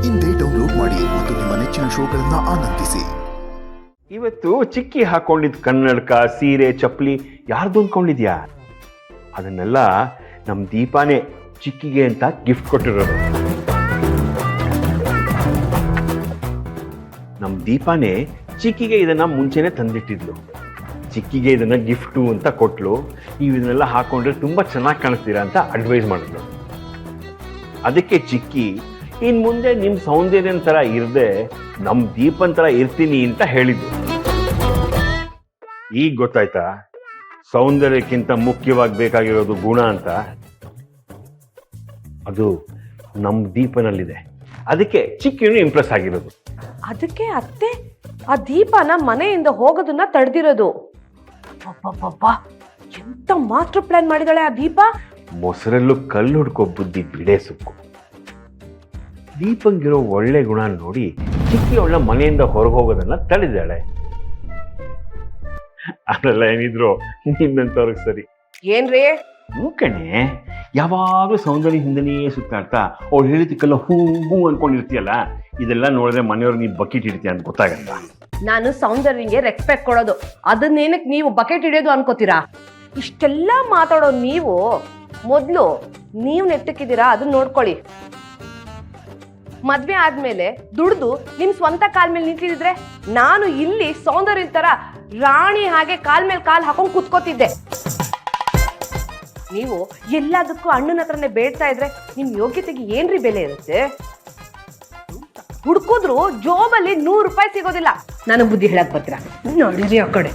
ಇಂದೇ ಡೌನ್ಲೋಡ್ ಮಾಡಿ ಮತ್ತು ನಿಮ್ಮ ನೆಚ್ಚಿನ ಶೋಗಳನ್ನು ಆನಂದಿಸಿ. ಇವತ್ತು ಚಿಕ್ಕಿ ಹಾಕೊಂಡಿದ್ ಕನ್ನಡಕ, ಸೀರೆ, ಚಪ್ಪಲಿ ಯಾರ್ದು ಅಂದ್ಕೊಂಡಿದ್ಯಾ? ಅದನ್ನೆಲ್ಲ ನಮ್ ದೀಪಾನೇ ಚಿಕ್ಕಿಗೆ ಅಂತ ಗಿಫ್ಟ್ ಕೊಟ್ಟಿರೋದು. ನಮ್ ದೀಪಾನೇ ಚಿಕ್ಕಿಗೆ ಇದನ್ನ ಮುಂಚೆನೆ ತಂದಿಟ್ಟಿದ್ಲು. ಚಿಕ್ಕಿಗೆ ಇದನ್ನ ಗಿಫ್ಟು ಅಂತ ಕೊಟ್ಲು. ನೀವು ಇದನ್ನೆಲ್ಲ ಹಾಕೊಂಡ್ರೆ ತುಂಬಾ ಚೆನ್ನಾಗಿ ಕಾಣಿಸ್ತೀರಾ ಅಂತ ಅಡ್ವೈಸ್ ಮಾಡಿದ್ಲು. ಅದಕ್ಕೆ ಚಿಕ್ಕಿ ಇನ್ ಮುಂದೆ ನಿಮ್ ಸೌಂದರ್ಯನ ತರ ಇರದೆ ನಮ್ ದೀಪನ್ ತರ ಇರ್ತೀನಿ ಅಂತ ಹೇಳಿದ್ದು. ಈಗ ಗೊತ್ತಾಯ್ತಾ ಸೌಂದರ್ಯಕ್ಕಿಂತ ಮುಖ್ಯವಾಗಿ ಬೇಕಾಗಿರೋದು ಗುಣ ಅಂತ? ಅದು ನಮ್ ದೀಪನಲ್ಲಿದೆ. ಅದಕ್ಕೆ ಚಿಕ್ಕಿನೂ ಇಂಪ್ರೆಸ್ ಆಗಿರೋದು. ಅದಕ್ಕೆ ಅತ್ತೆ ಆ ದೀಪನ ಮನೆಯಿಂದ ಹೋಗೋದನ್ನ ತಡೆದಿರೋದು. ಎಂತ ಮಾಸ್ಟರ್ ಪ್ಲಾನ್ ಮಾಡಿದಾಳೆ ಆ ದೀಪ. ಮೊಸರಲ್ಲೂ ಕಲ್ಲು ಹುಡ್ಕೋ ಬುದ್ಧಿ ಬಿಡೆ ಸುಕ್ಕು. ದೀಪಂಗಿರೋ ಒಳ್ಳೆ ಗುಣ ನೋಡಿ ಚಿಕ್ಕಿ ಅವಳ ಮನೆಯಿಂದ ಹೊರಗೆ ಹೋಗೋದನ್ನ ತಡೆದಾಳೆ. ಅದೆಲ್ಲ ಏನಿದ್ರು ನಿನ್ನಂತವ್ರಿಗೆ ಸರಿ. ಏನ್ರಿ ಮೂಕಣೆ, ಯಾವಾಗ್ಲೂ ಸೌಂದರ್ಯ ಹಿಂದನೇ ಸುತ್ತಾಡ್ತಾ ಅವ್ಳು ಹೇಳಿದಕ್ಕೆಲ್ಲ ಹೂ ಹೂ ಅನ್ಕೊಂಡಿರ್ತೀಯಲ್ಲ, ಇದೆಲ್ಲ ನೋಡಿದ್ರೆ ಮನೆಯವ್ರು ನೀ ಬಕೆಟ್ ಇಡ್ತೀಯ ಅಂತ ಗೊತ್ತಾಗಲ್ಲ. ನಾನು ಸೌಂದರ್ಯಂಗೆ ರೆಸ್ಪೆಕ್ಟ್ ಕೊಡೋದು, ಅದನ್ನೇನಕ್ಕೆ ನೀವು ಬಕೆಟ್ ಹಿಡಿಯೋದು ಅನ್ಕೋತೀರಾ? ಇಷ್ಟೆಲ್ಲ ಮಾತಾಡೋ ನೀವು ಮೊದ್ಲು ನೀವ್ ನೆಟ್ಟಕ್ಕಿದ್ದೀರಾ ಅದನ್ನ ನೋಡ್ಕೊಳ್ಳಿ. ಮದ್ವೆ ಆದ್ಮೇಲೆ ದುಡ್ದು ನಿಮ್ ಸ್ವಂತ ಕಾಲ್ ಮೇಲೆ ನಿಂತಿದ್ರೆ ನಾನು ಇಲ್ಲಿ ಸೌಂದರ್ಯ ತರ ರಾಣಿ ಹಾಗೆ ಕಾಲ್ ಮೇಲೆ ಕಾಲ್ ಹಾಕೊಂಡ್ ಕುತ್ಕೋತಿದ್ದೆ. ನೀವು ಎಲ್ಲದಕ್ಕೂ ಅಣ್ಣನ ಹತ್ರನೇ ಬೇಡ್ತಾ ಇದ್ರೆ ನಿಮ್ ಯೋಗ್ಯತೆಗೆ ಏನ್ರಿ ಬೆಲೆ ಇರುತ್ತೆ? ಹುಡ್ಕುದ್ರು ಜೋಬಲ್ಲಿ 100 ರೂಪಾಯಿ ಸಿಗೋದಿಲ್ಲ. ನನಗ್ ಬುದ್ಧಿ ಹೇಳಕ್ ಬರ್ತೀರಾ? ನೋಡಿರಿ ಆ ಕಡೆ.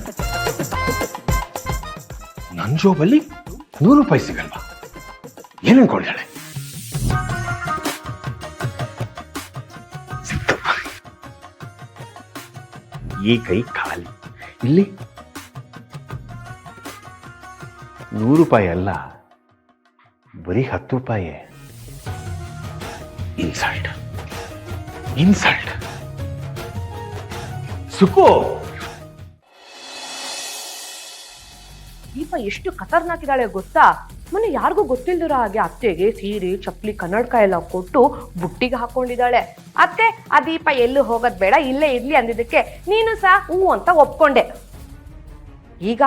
ನನ್ ಜೋಬಲ್ಲಿ 100 ರೂಪಾಯಿ ಸಿಗಲ್ವಾ? ಏನ್ ಅನ್ಕೊಂಡಾಳೆ? ಈ ಕೈ ಖಾಲಿ. ಇಲ್ಲಿ 100 ರೂಪಾಯಿ ಅಲ್ಲ, ಬರೀ 10 ರೂಪಾಯಿ. Insult insult. ಸುಕು, ದೀಪ ಎಷ್ಟು ಖತರ್ನಾಕಿದಾಳೆ ಗೊತ್ತಾ? ಮೊನ್ನೆ ಯಾರಿಗೂ ಗೊತ್ತಿಲ್ದಿರೋ ಹಾಗೆ ಅತ್ತೆಗೆ ಸೀರೆ, ಚಪ್ಪಲಿ, ಕನ್ನಡಕ ಎಲ್ಲ ಕೊಟ್ಟು ಬುಟ್ಟಿಗೆ ಹಾಕೊಂಡಿದ್ದಾಳೆ. ಅತ್ತೆ ಆ ದೀಪ ಎಲ್ಲೂ ಹೋಗೋದ್ ಬೇಡ, ಇಲ್ಲೇ ಇರ್ಲಿ ಅಂದಿದ್ದಕ್ಕೆ ನೀನು ಸಹ ಹೂ ಅಂತ ಒಪ್ಕೊಂಡೆ. ಈಗ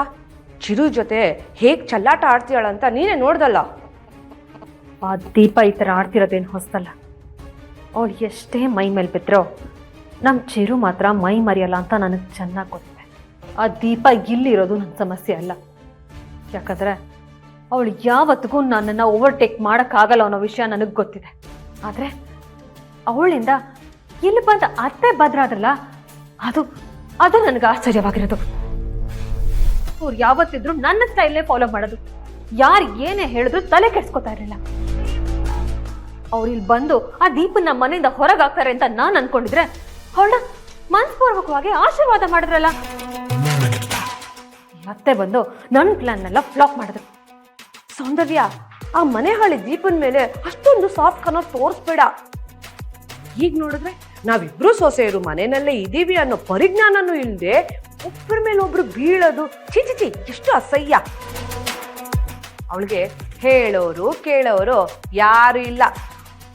ಚಿರು ಜೊತೆ ಹೇಗ್ ಚಲ್ಲಾಟ ಆಡ್ತೀಯಾಳಂತ ನೀನೇ ನೋಡ್ದಲ್ಲ. ಆ ದೀಪ ಈ ಥರ ಆಡ್ತಿರೋದೇನು ಹೊಸ್ತಲ್ಲ. ಅವಳು ಎಷ್ಟೇ ಮೈ ಮೇಲೆ ಬಿದ್ರೋ ನಮ್ಮ ಚಿರು ಮಾತ್ರ ಮೈ ಮರೆಯಲ್ಲ ಅಂತ ನನಗೆ ಚೆನ್ನಾಗಿ ಗೊತ್ತಿದೆ. ಆ ದೀಪ ಇಲ್ಲಿರೋದು ನನ್ನ ಸಮಸ್ಯೆ ಅಲ್ಲ. ಯಾಕಂದರೆ ಅವಳು ಯಾವತ್ತಿಗೂ ನನ್ನನ್ನು ಓವರ್ಟೇಕ್ ಮಾಡೋಕ್ಕಾಗಲ್ಲ ಅನ್ನೋ ವಿಷಯ ನನಗೆ ಗೊತ್ತಿದೆ. ಆದರೆ ಅವಳಿಂದ ಇಲ್ಲಿ ಬಂದ ಅತ್ತೆ ಬದ್ರಾದ್ರಲ್ಲ, ಅದು ನನಗೆ ಆಶ್ಚರ್ಯವಾಗಿರೋದು. ಅವ್ರು ಯಾವತ್ತಿದ್ರು ನನ್ನ ಸ್ಟೈಲ್ನೇ ಫಾಲೋ ಮಾಡೋದು. ಯಾರು ಏನೇ ಹೇಳಿದ್ರು ತಲೆ ಕೆಡ್ಸ್ಕೊತಾ ಇರಲಿಲ್ಲ. ಅವ್ರು ಇಲ್ಲಿ ಬಂದು ಆ ದೀಪನ ಮನೆಯಿಂದ ಹೊರಗಾಗ್ತಾರೆ ಅಂತ ನಾನು ಅನ್ಕೊಂಡಿದ್ರೆ ಅವಳನ್ನ ಮನಸ್ಪೂರ್ವಕವಾಗಿ ಆಶೀರ್ವಾದ ಮಾಡಿದ್ರಲ್ಲ. ಮತ್ತೆ ಬಂದು ನನ್ನ ಪ್ಲಾನ್ನೆಲ್ಲ ಫ್ಲಾಪ್ ಮಾಡಿದ್ರು. ಸೌಂದರ್ಯ, ಆ ಮನೆ ಹಾಳಿ ದೀಪದ ಮೇಲೆ ಅಷ್ಟೊಂದು ಸಾಫ್ಟ್ ಕನ್ನೋ ತೋರಿಸ್ಬೇಡ. ಈಗ ನೋಡಿದ್ರೆ ನಾವಿಬ್ರು ಸೊಸೆಯರು ಮನೆಯಲ್ಲೇ ಇದೀವಿ ಅನ್ನೋ ಪರಿಜ್ಞಾನನೂ ಇಲ್ಲದೆ ಒಬ್ಬರ ಮೇಲೆ ಒಬ್ರು ಬೀಳೋದು, ಚಿಚಿಚಿ ಎಷ್ಟು ಅಸಹ್ಯ. ಅವಳಿಗೆ ಹೇಳೋರು ಕೇಳೋರು ಯಾರು ಇಲ್ಲ.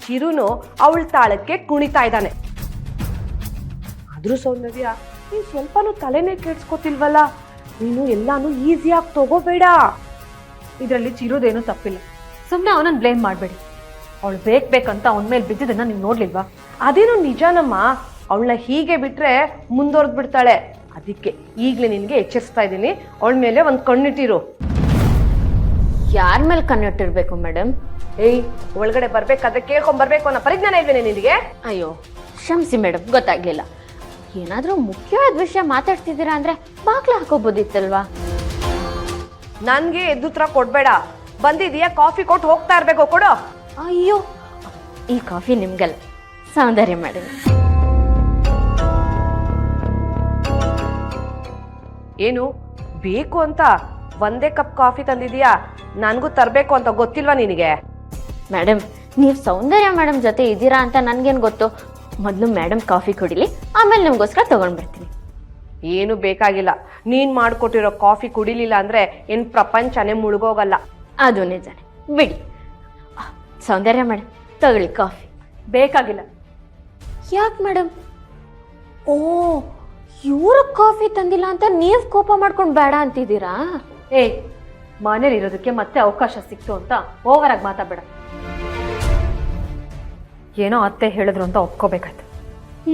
ಚಿರುನು ಅವಳ ತಾಳಕ್ಕೆ ಕುಣಿತಾ ಇದ್ದಾನೆ. ಆದ್ರೂ ಸೌಂದರ್ಯ, ನೀನ್ ಸ್ವಲ್ಪನೂ ತಲೆನೇ ಕೆಡ್ಸ್ಕೊತಿಲ್ವಲ್ಲ. ನೀನು ಎಲ್ಲಾನು ಈಸಿಯಾಗಿ ತಗೋಬೇಡ. ಇದರಲ್ಲಿ ಚಿರೋದೇನೂ ತಪ್ಪಿಲ್ಲ. ಸುಮ್ಮನೆ ಅವನನ್ನು ಬ್ಲೇಮ್ ಮಾಡಬೇಡಿ. ಅವಳು ಬೇಕಂತ ಅವನ ಮೇಲೆ ಬಿದ್ದಿದ್ದನ್ನ ನೀವು ನೋಡ್ಲಿಲ್ವಾ? ಅದೇನು ನಿಜಾನಮ್ಮ. ಅವಳನ್ನ ಹೀಗೆ ಬಿಟ್ರೆ ಮುಂದುವರೆದು ಬಿಡ್ತಾಳೆ. ಅದಕ್ಕೆ ಈಗಲೇ ನಿನ್ಗೆ ಎಚ್ಚರಿಸ್ತಾ ಇದ್ದೀನಿ, ಅವಳ ಮೇಲೆ ಒಂದು ಕಣ್ಣಿಟ್ಟಿರು. ಯಾರ ಮೇಲೆ ಕಣ್ಣಿಟ್ಟಿರ್ಬೇಕು ಮೇಡಮ್? ಏಯ್, ಒಳಗಡೆ ಬರ್ಬೇಕಾದ್ರೆ ಕೇಳ್ಕೊಂಡ್ ಬರ್ಬೇಕು ಅನ್ನೋ ಪರಿಜ್ಞಾನ ಇಲ್ವೇನೆ ನಿನಗೆ? ಅಯ್ಯೋ ಕ್ಷಮಿಸಿ ಮೇಡಮ್, ಗೊತ್ತಾಗ್ಲಿಲ್ಲ. ಏನಾದ್ರೂ ಮುಖ್ಯವಾದ ವಿಷಯ ಮಾತಾಡ್ತಿದ್ದೀರಾ ಅಂದ್ರೆ ಬಾಗ್ಲ ಹಾಕೋಬೋದಿತ್ತಲ್ವಾ? ನನ್ಗೆ ಎದ್ದುತ್ರ ಕೊಡ್ಬೇಡ. ಬಂದಿದೀಯಾ, ಕಾಫಿ ಕೊಟ್ಟು ಹೋಗ್ತಾ ಇರ್ಬೇಕು, ಕೊಡು. ಅಯ್ಯೋ, ಈ ಕಾಫಿ ನಿಮ್ಗಲ್ಲ, ಸೌಂದರ್ಯ ಮೇಡಮ್. ಏನು ಬೇಕು ಅಂತ ಒಂದೇ ಕಪ್ ಕಾಫಿ ತಂದಿದೀಯಾ? ನನ್ಗೂ ತರ್ಬೇಕು ಅಂತ ಗೊತ್ತಿಲ್ವಾ ನಿನಗೆ? ಮೇಡಮ್, ನೀವು ಸೌಂದರ್ಯ ಮೇಡಮ್ ಜೊತೆ ಇದ್ದೀರಾ ಅಂತ ನನ್ಗೇನು ಗೊತ್ತು? ಮೊದಲು ಮೇಡಮ್ ಕಾಫಿ ಕುಡಿಲಿ, ಆಮೇಲೆ ನಿಮ್ಗೋಸ್ಕರ ತಗೊಂಡ್ಬರ್ತೀನಿ. ಏನು ಬೇಕಾಗಿಲ್ಲ. ನೀನ್ ಮಾಡ್ಕೊಟ್ಟಿರೋ ಕಾಫಿ ಕುಡಿಲಿಲ್ಲ ಅಂದ್ರೆ ಏನ್ ಪ್ರಪಂಚನೇ ಮುಳುಗೋಗಲ್ಲ. ಅದು ನಿಜಾನೆ ಬಿಡಿ. ಸೌಂದರ್ಯ ಮೇಡಮ್, ತಗೊಳ್ಳಿ ಕಾಫಿ. ಬೇಕಾಗಿಲ್ಲ. ಯಾಕೆ ಮೇಡಮ್? ಓ, ಇವ್ರ ಕಾಫಿ ತಂದಿಲ್ಲ ಅಂತ ನೀವು ಕೋಪ ಮಾಡ್ಕೊಂಡು ಬೇಡ ಅಂತಿದ್ದೀರಾ? ಏಯ್, ಮನೇಲಿ ಇರೋದಕ್ಕೆ ಮತ್ತೆ ಅವಕಾಶ ಸಿಕ್ತು ಅಂತ ಓವರ್ ಆಗಿ ಮಾತಾಡಬೇಡ. ಏನೋ ಅತ್ತೆ ಹೇಳಿದ್ರು ಅಂತ ಒಪ್ಕೋಬೇಕಾಯ್ತು.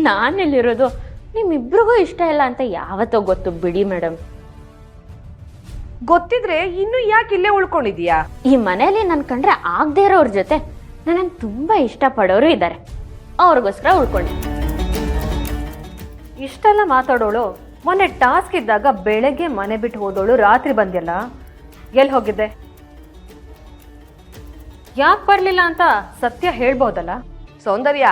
ನಾನೆಲ್ಲಿರೋದು ನಿಮ್ಮಿಬ್ರಿಗೂ ಇಷ್ಟ ಇಲ್ಲ ಅಂತ ಯಾವತ್ತೋ ಗೊತ್ತು ಬಿಡಿ ಮೇಡಮ್. ಗೊತ್ತಿದ್ರೆ ಇನ್ನು ಯಾಕೆ ಇಲ್ಲೇ ಉಳ್ಕೊಂಡಿದೀಯಾ? ಈ ಮನೇಲಿ ನನ್ ಕಂಡ್ರೆ ಆಗದೆ ಇರೋವ್ರ ಜೊತೆ ನನ್ನ ತುಂಬಾ ಇಷ್ಟಪಡೋರು ಇದ್ದಾರೆ, ಅವ್ರಿಗೋಸ್ಕರ ಉಳ್ಕೊಂಡೆ. ಇಷ್ಟೆಲ್ಲ ಮಾತಾಡೋಳು ಮೊನ್ನೆ ಟಾಸ್ಕ್ ಇದ್ದಾಗ ಬೆಳಗ್ಗೆ ಮನೆ ಬಿಟ್ಟು ಹೋದೋಳು ರಾತ್ರಿ ಬಂದ್ಯಲ್ಲ, ಎಲ್ಲಿ ಹೋಗಿದ್ದೆ? ಯಾಕೆ ಬರ್ಲಿಲ್ಲ ಅಂತ ಸತ್ಯ ಹೇಳ್ಬೋದಲ್ಲ? ಸೌಂದರ್ಯ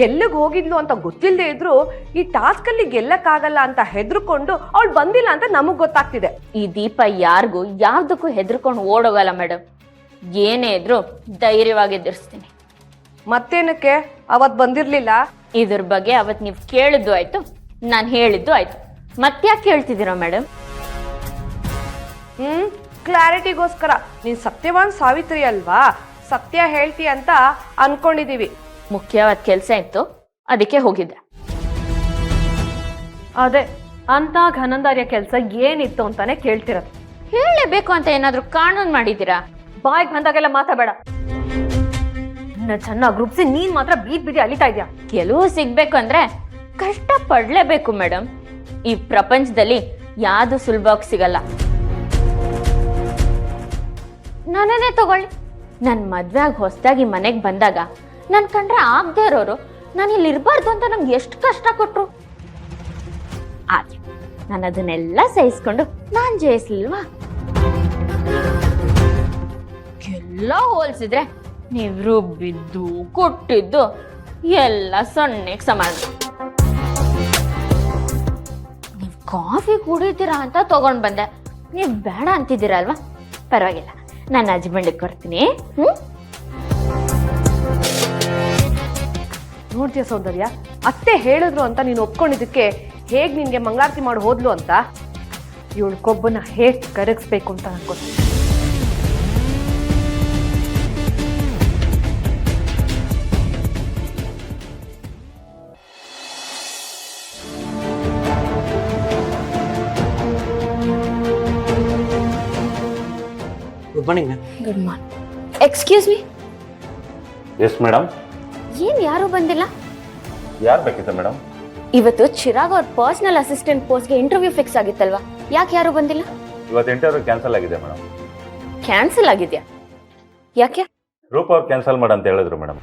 ಎಲ್ಲಿಗೆ ಹೋಗಿದ್ಲು ಅಂತ ಗೊತ್ತಿಲ್ಲದೆ ಇದ್ರು ಈ ಟಾಸ್ಕ್ ಅಲ್ಲಿ ಗೆಲ್ಲಕ್ಕಾಗಲ್ಲ ಅಂತ ಹೆದರ್ಕೊಂಡು ಅವಳು ಬಂದಿಲ್ಲ ಅಂತ ನಮಗ್ ಗೊತ್ತಾಗ್ತಿದೆ. ಈ ದೀಪ ಯಾರಿಗೂ ಯಾವ್ದಕ್ಕೂ ಹೆದರ್ಕೊಂಡು ಓಡೋಗಲ್ಲ ಮೇಡಮ್. ಏನೇ ಇದ್ರು ಧೈರ್ಯವಾಗಿ ಎದುರಿಸ್ತೀನಿ. ಮತ್ತೇನಕ್ಕೆ ಅವತ್ ಬಂದಿರ್ಲಿಲ್ಲ? ಇದ್ರ ಬಗ್ಗೆ ಅವತ್ ನೀವು ಕೇಳಿದ್ದು ಆಯ್ತು, ನಾನು ಹೇಳಿದ್ದು ಆಯ್ತು. ಮತ್ತ್ಯಾಕೆ ಕೇಳ್ತಿದ್ದೀರಾ ಮೇಡಮ್? ಕ್ಲಾರಿಟಿಗೋಸ್ಕರ. ನೀನ್ ಸತ್ಯವಾನ್ ಸಾವಿತ್ರಿ ಅಲ್ವಾ, ಸತ್ಯ ಹೇಳ್ತಿ ಅಂತ ಅನ್ಕೊಂಡಿದೀವಿ. ಮುಖ್ಯವಾದ ಕೆಲಸ ಇತ್ತು, ಅದಕ್ಕೆ ಹೋಗಿದ್ದೆ. ಅದೇ ಅಂತ ಘನಂದಾರ್ಯ ಕೆಲಸ ಏನಿತ್ತು ಅಂತಾನೆ ಕೇಳ್ತಿರೋದು. ಹೇಳಲೇಬೇಕು ಅಂತ ಏನಾದ್ರೂ ಕಾನೂನು ಮಾಡಿದ್ದೀರಾ? ಬಾಯ್ಗೆ ಬಂದಾಗೆಲ್ಲ ಮಾತಾಡಬೇಡ. ಚೆನ್ನಾಗಿ ರೂಪಿಸಿ ನೀನ್ ಮಾತ್ರ ಬೀದಿ ಅಲಿತಾ ಇದ್ಯಾ. ಕೆಲವು ಸಿಗ್ಬೇಕು ಅಂದ್ರೆ ಕಷ್ಟ ಪಡ್ಲೇಬೇಕು ಮೇಡಮ್. ಈ ಪ್ರಪಂಚದಲ್ಲಿ ಯಾವುದು ಸುಲಭವಾಗಿ ಸಿಗಲ್ಲ. ನನ್ನನ್ನೇ ತಗೊಳ್ಳಿ. ನನ್ನ ಮದ್ವೆ ಆಗಿ ಹೊಸದಾಗಿ ಮನೆಗೆ ಬಂದಾಗ ನನ್ ಕಂಡ್ರೆ ಆಗದೆ ಇರೋರು ನಾನು ಇಲ್ಲಿ ಇರಬಾರ್ದು ಅಂತ ನಂಗೆ ಎಷ್ಟು ಕಷ್ಟ ಕೊಟ್ರು. ಆದ್ರೆ ನಾನು ಅದನ್ನೆಲ್ಲ ಸಹಿಸ್ಕೊಂಡು ನಾನ್ ಜಯಿಸ್ಲಿಲ್ವಾ? ಎಲ್ಲ ಹೋಲ್ಸಿದ್ರೆ ನೀವು ರುಬ್ಬಿದ್ದು ಕೊಟ್ಟಿದ್ದು ಎಲ್ಲ ಸೊನ್ನೆಗೆ ಸಮಾನ. ನೀವು ಕಾಫಿ ಕುಡಿತೀರಾ ಅಂತ ತಗೊಂಡ್ ಬಂದೆ, ನೀವು ಬೇಡ ಅಂತಿದ್ದೀರಾ ಅಲ್ವಾ? ಪರವಾಗಿಲ್ಲ, ನಾನು ಹಸ್ಬೆಂಡಿಗೆ ಕೊಡ್ತೀನಿ. ನೋಡ್ತೀಯ ಸೌಂದರ್ಯ, ಅತ್ತೆ ಹೇಳಿದ್ರು ಅಂತ ನೀನು ಒಪ್ಕೊಂಡಿದ್ದಕ್ಕೆ ಹೇಗ್ ನಿನ್ಗೆ ಮಂಗಳಾರತಿ ಮಾಡಿ ಹೋದ್ಲು ಅಂತ. ಇವಳು ಕೊಬ್ಬನ್ನ ಹೇಗ್ ಕರಗಿಸ್ಬೇಕು ಅಂತ ಅನ್ಕೋತೀನಿ. Good morning ma'am. Good morning. Excuse me. Yes madam. ಏನ್ ಯಾರು ಬಂದಿಲ್ಲ? ಯಾರು ಬೇಕಿತ್ತು ಮೇಡಮ್? ಇವತ್ತು ಚಿರಾಗ್ ಅವ್ರ ಪರ್ಸನಲ್ ಅಸಿಸ್ಟೆಂಟ್ ಪೋಸ್ಟ್ಗೆ ಇಂಟರ್ವ್ಯೂ ಫಿಕ್ಸ್ ಆಗಿತ್ತಲ್ವಾ, ಯಾಕೆ ಯಾರು ಬಂದಿಲ್ಲ? ಇವತ್ತು ಇಂಟರ್ವ್ಯೂ ಕ್ಯಾನ್ಸಲ್ ಆಗಿದೆ ಮೇಡಮ್. ಕ್ಯಾನ್ಸಲ್ ಆಗಿದ್ಯಾ? ಯಾಕೆ? ರೂಪ್ ಅವ್ರು ಕ್ಯಾನ್ಸಲ್ ಮಾಡಂತ ಹೇಳಿದ್ರು ಮೇಡಮ್.